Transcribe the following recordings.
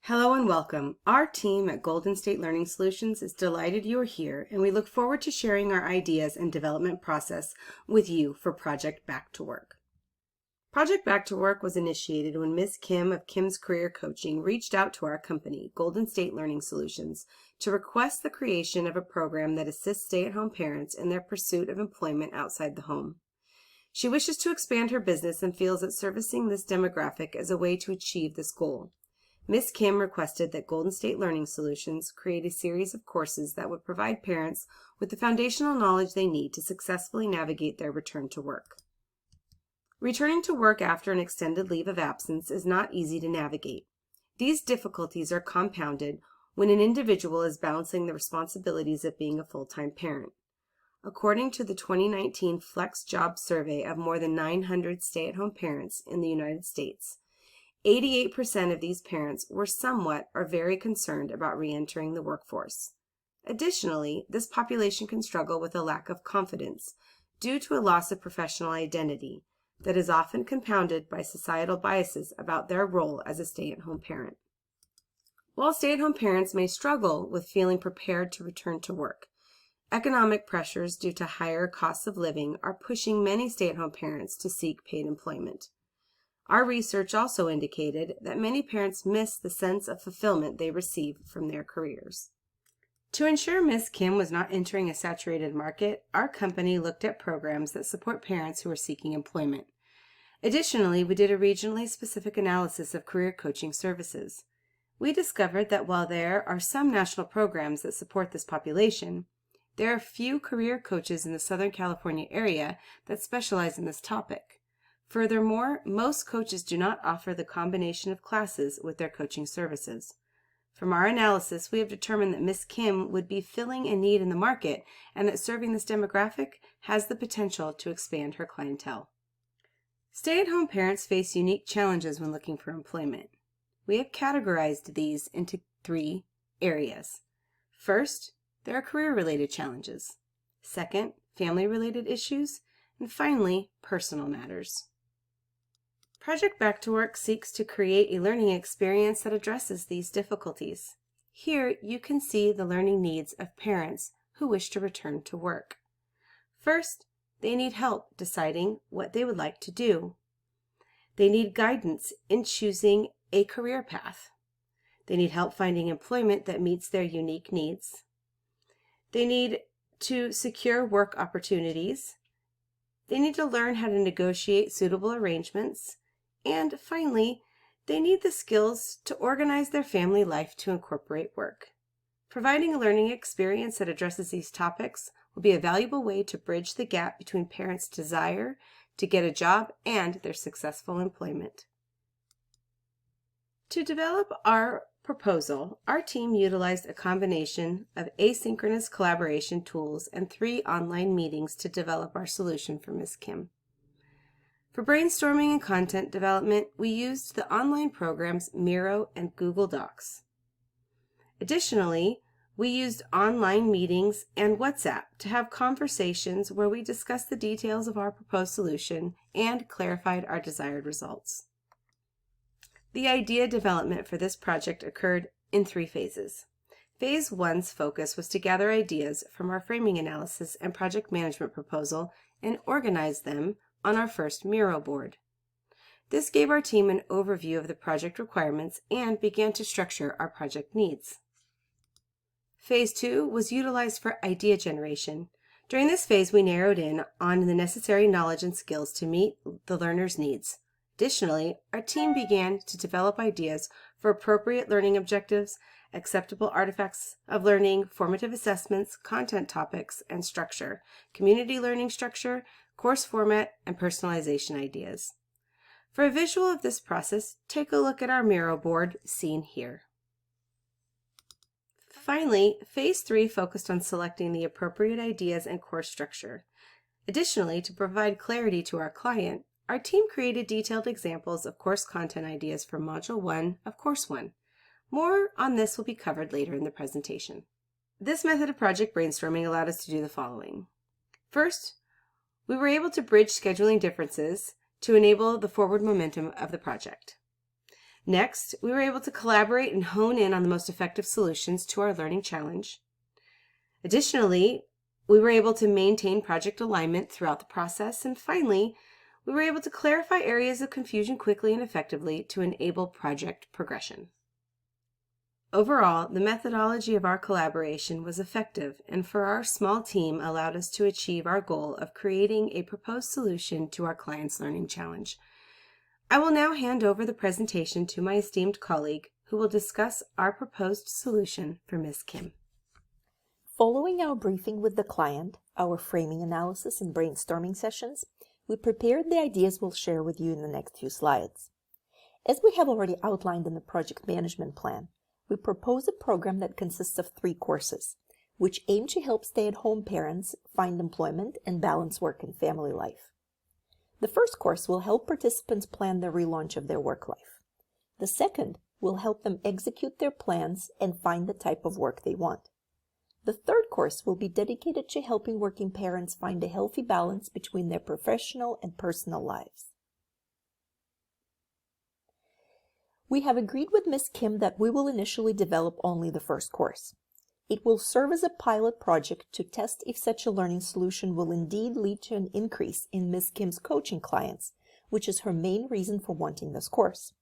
Hello and welcome. Our team at Golden State Learning Solutions is delighted you are here, and we look forward to sharing our ideas and development process with you for Project Back to Work. Project Back to Work was initiated when Ms. Kim of Kim's Career Coaching reached out to our company, Golden State Learning Solutions, to request the creation of a program that assists stay-at-home parents in their pursuit of employment outside the home. She wishes to expand her business and feels that servicing this demographic is a way to achieve this goal. Ms. Kim requested that Golden State Learning Solutions create a series of courses that would provide parents with the foundational knowledge they need to successfully navigate their return to work. Returning to work after an extended leave of absence is not easy to navigate. These difficulties are compounded when an individual is balancing the responsibilities of being a full-time parent. According to the 2019 Flex Jobs survey of more than 900 stay-at-home parents in the United States, 88% of these parents were somewhat or very concerned about re-entering the workforce. Additionally, this population can struggle with a lack of confidence due to a loss of professional identity that is often compounded by societal biases about their role as a stay-at-home parent. While stay-at-home parents may struggle with feeling prepared to return to work, economic pressures due to higher costs of living are pushing many stay-at-home parents to seek paid employment. Our research also indicated that many parents miss the sense of fulfillment they receive from their careers. To ensure Ms. Kim was not entering a saturated market, our company looked at programs that support parents who are seeking employment. Additionally, we did a regionally specific analysis of career coaching services. We discovered that while there are some national programs that support this population, there are few career coaches in the Southern California area that specialize in this topic. Furthermore, most coaches do not offer the combination of classes with their coaching services. From our analysis, we have determined that Ms. Kim would be filling a need in the market and that serving this demographic has the potential to expand her clientele. Stay-at-home parents face unique challenges when looking for employment. We have categorized these into 3 areas. First, there are career-related challenges. Second, family-related issues. And finally, personal matters. Project Back to Work seeks to create a learning experience that addresses these difficulties. Here you can see the learning needs of parents who wish to return to work. First, they need help deciding what they would like to do. They need guidance in choosing a career path. They need help finding employment that meets their unique needs. They need to secure work opportunities. They need to learn how to negotiate suitable arrangements. And finally, they need the skills to organize their family life to incorporate work. Providing a learning experience that addresses these topics will be a valuable way to bridge the gap between parents' desire to get a job and their successful employment. To develop our proposal, our team utilized a combination of asynchronous collaboration tools and 3 online meetings to develop our solution for Ms. Kim. For brainstorming and content development, we used the online programs Miro and Google Docs. Additionally, we used online meetings and WhatsApp to have conversations where we discussed the details of our proposed solution and clarified our desired results. The idea development for this project occurred in 3 phases. Phase 1's focus was to gather ideas from our framing analysis and project management proposal and organize them on our first Miro board. This gave our team an overview of the project requirements and began to structure our project needs. Phase 2 was utilized for idea generation. During this phase, we narrowed in on the necessary knowledge and skills to meet the learner's needs. Additionally, our team began to develop ideas for appropriate learning objectives, acceptable artifacts of learning, formative assessments, content topics and structure, community learning structure, course format, and personalization ideas. For a visual of this process, take a look at our Miro board seen here. Finally, Phase 3 focused on selecting the appropriate ideas and course structure. Additionally, to provide clarity to our client, our team created detailed examples of course content ideas for Module 1 of Course 1. More on this will be covered later in the presentation. This method of project brainstorming allowed us to do the following. First, we were able to bridge scheduling differences to enable the forward momentum of the project. Next, we were able to collaborate and hone in on the most effective solutions to our learning challenge. Additionally, we were able to maintain project alignment throughout the process. And finally, we were able to clarify areas of confusion quickly and effectively to enable project progression. Overall, the methodology of our collaboration was effective and for our small team allowed us to achieve our goal of creating a proposed solution to our client's learning challenge. I will now hand over the presentation to my esteemed colleague who will discuss our proposed solution for Ms. Kim. Following our briefing with the client, our framing analysis and brainstorming sessions, we prepared the ideas we'll share with you in the next few slides. As we have already outlined in the project management plan, we propose a program that consists of 3 courses, which aim to help stay-at-home parents find employment and balance work and family life. The first course will help participants plan the relaunch of their work life. The second will help them execute their plans and find the type of work they want. The third course will be dedicated to helping working parents find a healthy balance between their professional and personal lives. We have agreed with Ms. Kim that we will initially develop only the first course. It will serve as a pilot project to test if such a learning solution will indeed lead to an increase in Ms. Kim's coaching clients, which is her main reason for wanting this course.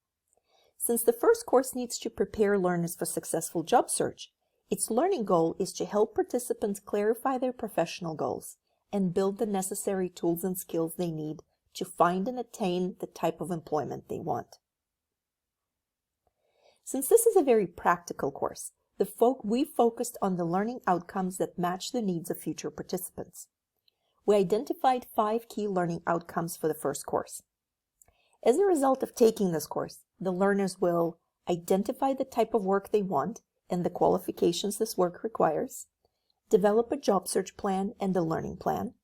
Since the first course needs to prepare learners for successful job search, its learning goal is to help participants clarify their professional goals and build the necessary tools and skills they need to find and attain the type of employment they want. Since this is a very practical course, we focused on the learning outcomes that match the needs of future participants. We identified 5 key learning outcomes for the first course. As a result of taking this course, the learners will identify the type of work they want and the qualifications this work requires, develop a job search plan and a learning plan,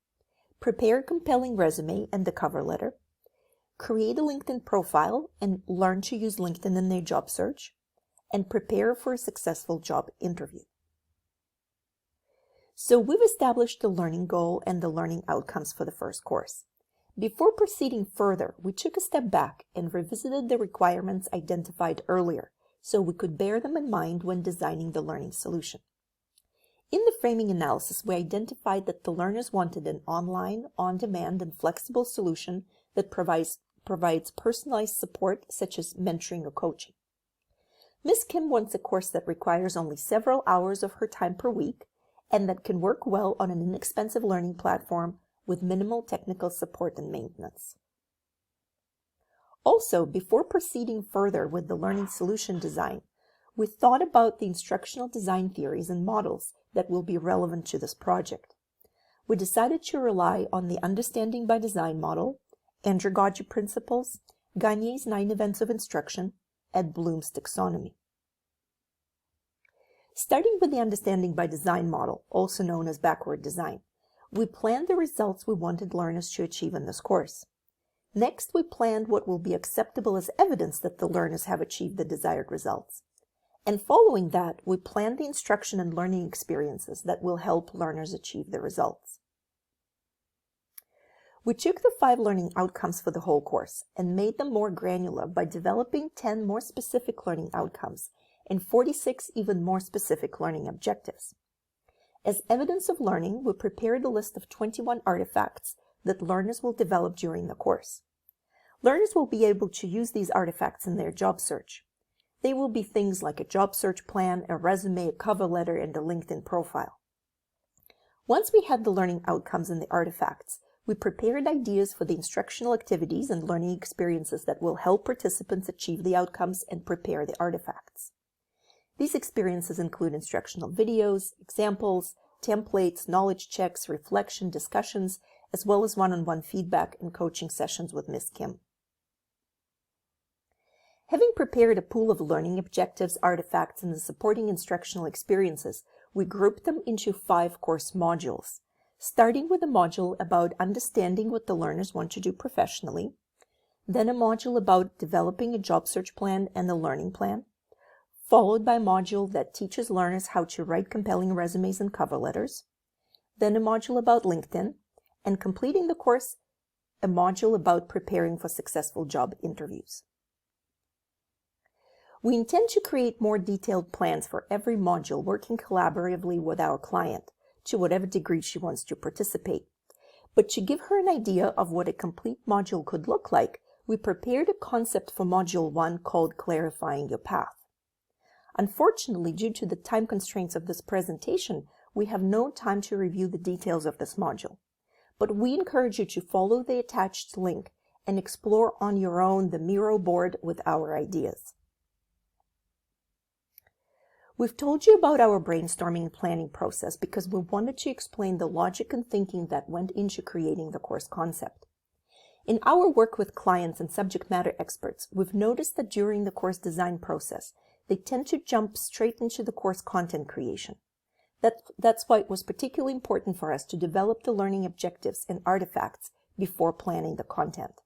prepare a compelling resume and a cover letter, create a LinkedIn profile and learn to use LinkedIn in their job search, and prepare for a successful job interview. So we've established the learning goal and the learning outcomes for the first course. Before proceeding further, we took a step back and revisited the requirements identified earlier so we could bear them in mind when designing the learning solution. In the framing analysis, we identified that the learners wanted an online, on-demand, and flexible solution that provides personalized support such as mentoring or coaching. Ms. Kim wants a course that requires only several hours of her time per week and that can work well on an inexpensive learning platform with minimal technical support and maintenance. Also, before proceeding further with the learning solution design, we thought about the instructional design theories and models that will be relevant to this project. We decided to rely on the Understanding by Design model, andragogy principles, Gagne's 9 events of instruction, and Bloom's taxonomy. Starting with the Understanding by Design model, also known as backward design, we planned the results we wanted learners to achieve in this course. Next, we planned what will be acceptable as evidence that the learners have achieved the desired results. And following that, we planned the instruction and learning experiences that will help learners achieve the results. We took the 5 learning outcomes for the whole course and made them more granular by developing 10 more specific learning outcomes and 46 even more specific learning objectives. As evidence of learning, we prepared a list of 21 artifacts that learners will develop during the course. Learners will be able to use these artifacts in their job search. They will be things like a job search plan, a resume, a cover letter, and a LinkedIn profile. Once we had the learning outcomes and the artifacts, we prepared ideas for the instructional activities and learning experiences that will help participants achieve the outcomes and prepare the artifacts. These experiences include instructional videos, examples, templates, knowledge checks, reflection, discussions, as well as one-on-one feedback and coaching sessions with Ms. Kim. Having prepared a pool of learning objectives, artifacts, and the supporting instructional experiences, we grouped them into 5 course modules, starting with a module about understanding what the learners want to do professionally, then a module about developing a job search plan and a learning plan, followed by a module that teaches learners how to write compelling resumes and cover letters, then a module about LinkedIn, and completing the course, a module about preparing for successful job interviews. We intend to create more detailed plans for every module, working collaboratively with our client to whatever degree she wants to participate. But to give her an idea of what a complete module could look like, we prepared a concept for Module 1 called Clarifying Your Path. Unfortunately, due to the time constraints of this presentation, we have no time to review the details of this module. But we encourage you to follow the attached link and explore on your own the Miro board with our ideas. We've told you about our brainstorming and planning process because we wanted to explain the logic and thinking that went into creating the course concept. In our work with clients and subject matter experts, we've noticed that during the course design process, they tend to jump straight into the course content creation. That's why it was particularly important for us to develop the learning objectives and artifacts before planning the content.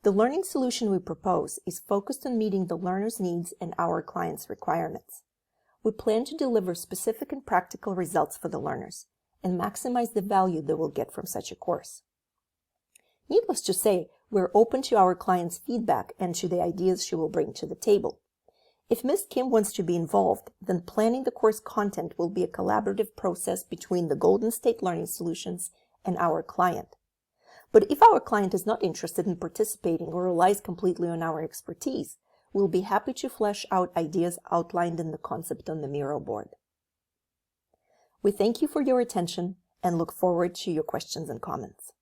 The learning solution we propose is focused on meeting the learner's needs and our client's requirements. We plan to deliver specific and practical results for the learners and maximize the value they will get from such a course. Needless to say, we're open to our client's feedback and to the ideas she will bring to the table. If Ms. Kim wants to be involved, then planning the course content will be a collaborative process between the Golden State Learning Solutions and our client. But if our client is not interested in participating or relies completely on our expertise, we'll be happy to flesh out ideas outlined in the concept on the Miro board. We thank you for your attention and look forward to your questions and comments.